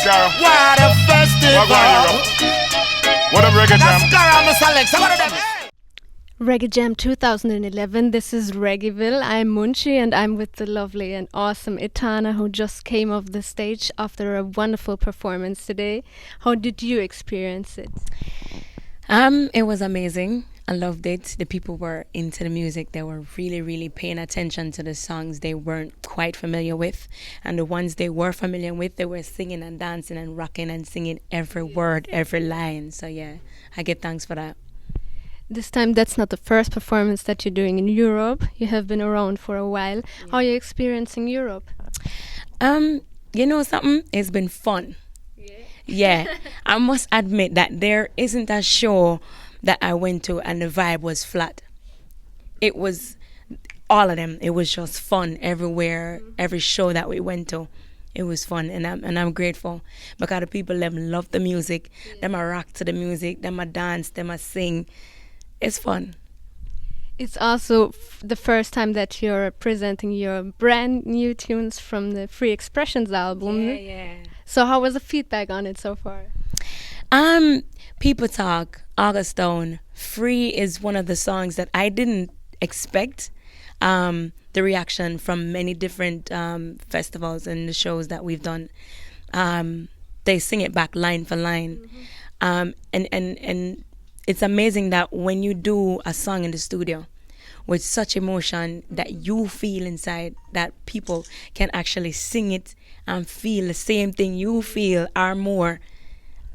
Scar. What a festival. What up, Reggae Jam? That's Scar and Miss Alexa. What are them? Reggae Jam 2011, this is Reggaeville. I'm Munchi and I'm with the lovely and awesome Etana who just came off the stage after a wonderful performance today. How did you experience it? It was amazing. I loved it. The people were into the music. They were really, really paying attention to the songs they weren't quite familiar with. And the ones they were familiar with, they were singing and dancing and rocking and singing every word, every line. So yeah, I give thanks for that. This time that's not the first performance that you're doing in Europe. You have been around for a while. Yeah. How are you experiencing Europe? You know something? It's been fun. Yeah. I must admit that there isn't a show that I went to and the vibe was flat. It was all of them. It was just fun everywhere, every show that we went to. It was fun, and I'm grateful because the people them love the music. Them a rock to the music. Them a dance. Them a sing. It's fun. It's also the first time that you're presenting your brand new tunes from the Free Expressions album. Yeah. So how was the feedback on it so far? People Talk, August Stone, Free is one of the songs that I didn't expect. The reaction from many different festivals and the shows that we've done. They sing it back line for line. And it's amazing that when you do a song in the studio with such emotion that you feel inside, that people can actually sing it and feel the same thing you feel or more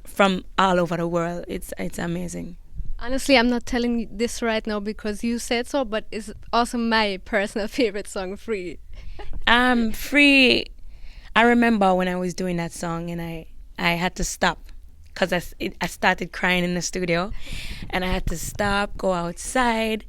from all over the world. It's amazing. Honestly, I'm not telling you this right now because you said so, but it's also my personal favorite song, Free. Free, I remember when I was doing that song and I had to stop because I started crying in the studio and I had to stop, go outside,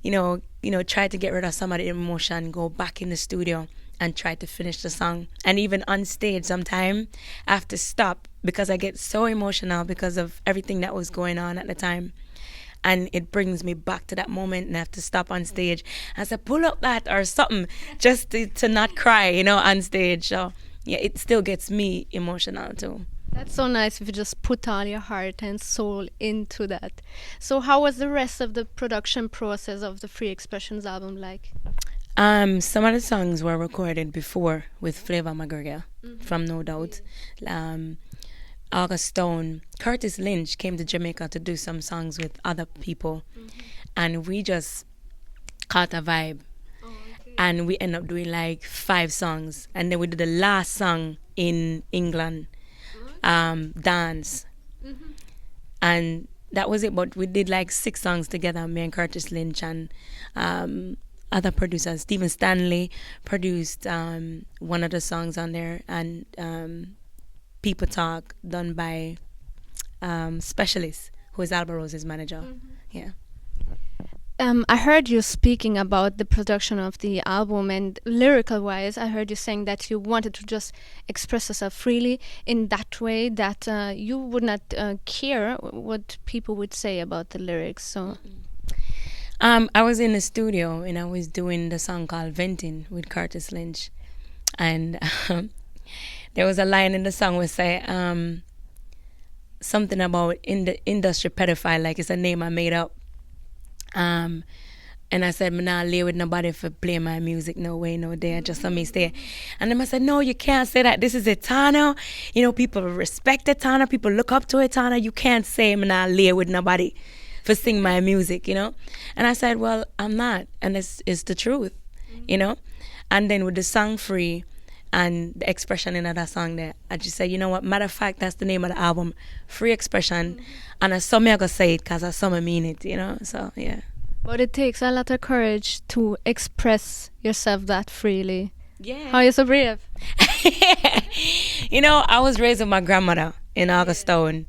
you know, try to get rid of some of the emotion, go back in the studio and try to finish the song. And even on stage sometime, I have to stop because I get so emotional because of everything that was going on at the time. And it brings me back to that moment and I have to stop on stage and say, pull up that or something just to not cry, you know, on stage. So yeah, it still gets me emotional too. That's so nice if you just put all your heart and soul into that. So how was the rest of the production process of the Free Expressions album like? Some of the songs were recorded before with Flavor McGregor from No Doubt. August Stone, Curtis Lynch came to Jamaica to do some songs with other people, and we just caught a vibe. And we ended up doing like 5 songs, and then we did the last song in England, Dance, and that was it. But we did like 6 songs together, me and Curtis Lynch and other producers. Stephen Stanley produced one of the songs on there, and People Talk, done by Specialist, who is Alba Rose's manager. Yeah. I heard you speaking about the production of the album, and lyrical-wise, I heard you saying that you wanted to just express yourself freely in that way, that you would not care what people would say about the lyrics. So, I was in the studio and I was doing the song called Venting with Curtis Lynch, and there was a line in the song where say something about in the industry pedophile, like it's a name I made up. And I said, I'm not lay with nobody for play my music, no way, no day, just let me stay. And then I said, no, you can't say that. This is Etana. You know, people respect Etana. People look up to Etana. You can't say I'm not lay with nobody for sing my music, you know. And I said, well, I'm not. And it's the truth, you know. And then with the song Free and the expression in that song there, I just said, you know what, matter of fact, that's the name of the album, Free Expression. And I saw me, I go say it because I saw me mean it, you know. So, yeah. But it takes a lot of courage to express yourself that freely. Yeah. How are you so brave? You know, I was raised with my grandmother in August Stone.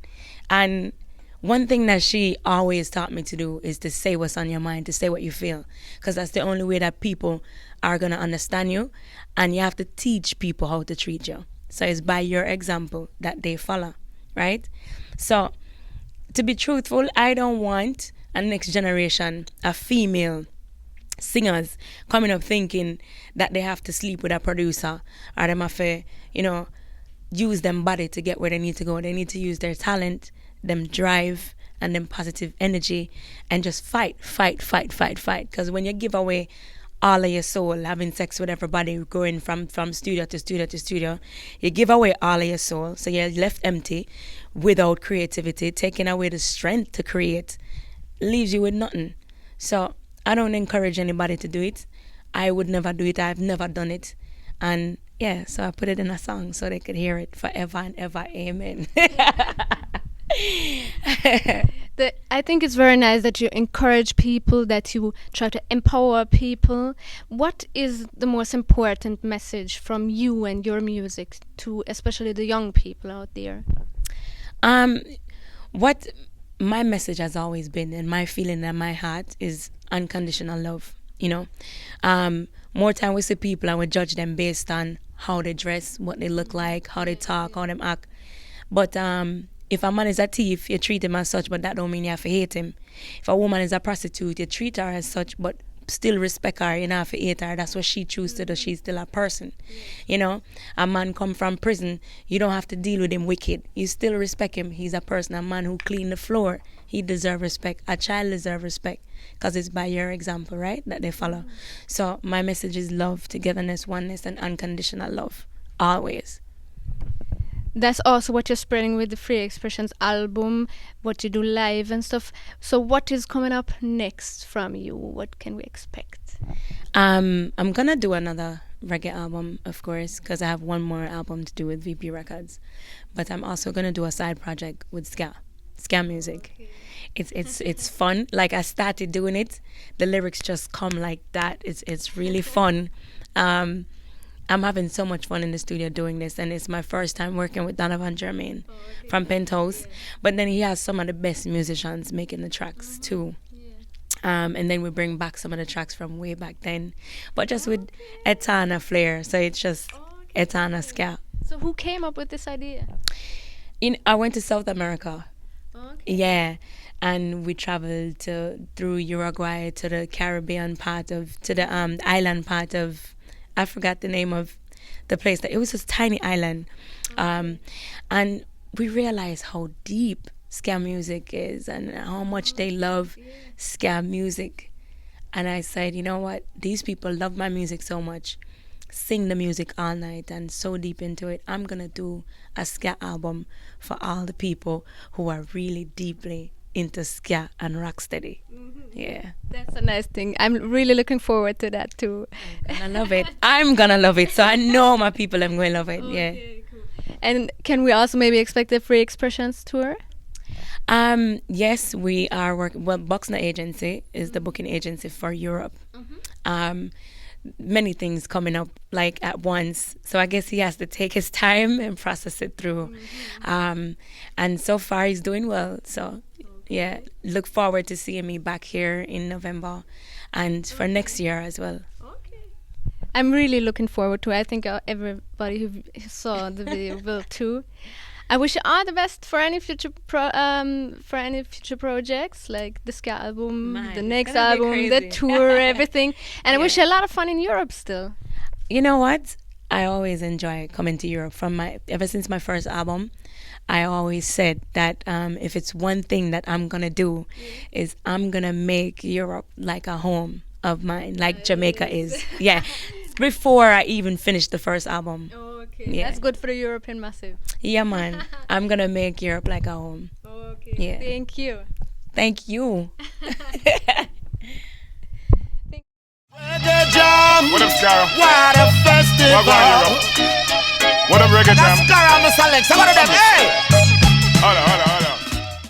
And one thing that she always taught me to do is to say what's on your mind, to say what you feel. Because that's the only way that people are going to understand you. And you have to teach people how to treat you. So it's by your example that they follow, right? So, to be truthful, I don't want a next generation of female singers coming up thinking that they have to sleep with a producer or they have to, you know, use them body to get where they need to go. They need to use their talent, them drive, and them positive energy, and just fight. Because when you give away all of your soul, having sex with everybody, going from studio to studio to studio, you give away all of your soul. So you're left empty, without creativity, taking away the strength to create, leaves you with nothing. So I don't encourage anybody to do it. I would never do it. I've never done it. And yeah, so I put it in a song so they could hear it forever and ever. Amen. I think it's very nice that you encourage people, that you try to empower people. What is the most important message from you and your music to especially the young people out there? What my message has always been, and my feeling in my heart, is unconditional love. More time we see people and we judge them based on how they dress, what they look like, how they talk, how they act. But if a man is a thief, you treat him as such, but that don't mean you have to hate him. If a woman is a prostitute, you treat her as such, but still respect her. You don't have to hate her. That's what she chooses to do. She's still a person. A man come from prison, you don't have to deal with him wicked. You still respect him. He's a person. A man who clean the floor, he deserves respect. A child deserves respect, because it's by your example, right, that they follow. So my message is love, togetherness, oneness, and unconditional love, always. That's also what you're spreading with the Free Expressions album, what you do live and stuff. So what is coming up next from you? What can we expect? I'm going to do another reggae album, of course, because I have one more album to do with VP Records. But I'm also going to do a side project with ska music. Okay. It's fun. Like, I started doing it. The lyrics just come like that. It's really fun. I'm having so much fun in the studio doing this, and it's my first time working with Donovan Germain from Penthouse. But then he has some of the best musicians making the tracks too. And then we bring back some of the tracks from way back then, but just with Etana flair. So it's just Etana ska. So who came up with this idea? I went to South America. Okay. Yeah. And we traveled through Uruguay to the Caribbean part to the island part of, I forgot the name of the place. It was this tiny island. And we realized how deep ska music is and how much they love ska music. And I said, you know what? These people love my music so much. Sing the music all night and so deep into it. I'm going to do a ska album for all the people who are really deeply into ska and rocksteady. Yeah. That's a nice thing. I'm really looking forward to that too. I love it. I'm gonna love it. So I know my people are going to love it. Okay, cool. And can we also maybe expect the Free Expressions tour? Yes, we are working. Well, Buxna Agency is the booking agency for Europe. Many things coming up like at once, so I guess he has to take his time and process it through. And so far he's doing well, so yeah, look forward to seeing me back here in November and for next year as well. I'm really looking forward to it. I think everybody who saw the video will too. I wish you all the best for any future projects, like the ska album, the next album, the tour, everything. And I wish you a lot of fun in Europe still. You know what? I always enjoy coming to Europe. Ever since my first album, I always said that if it's one thing that I'm gonna do, is I'm gonna make Europe like a home of mine, like Jamaica is. Yeah. Before I even finished the first album. Okay. Yeah. That's good for the European Massive. Yeah, man. I'm gonna make Europe like a home. Okay. Yeah. Thank you. Thank you. Reggae jam. What up, Scar? What a festival. What up, Reggae jam? That's Scar, I'm a select. Some of them, hey.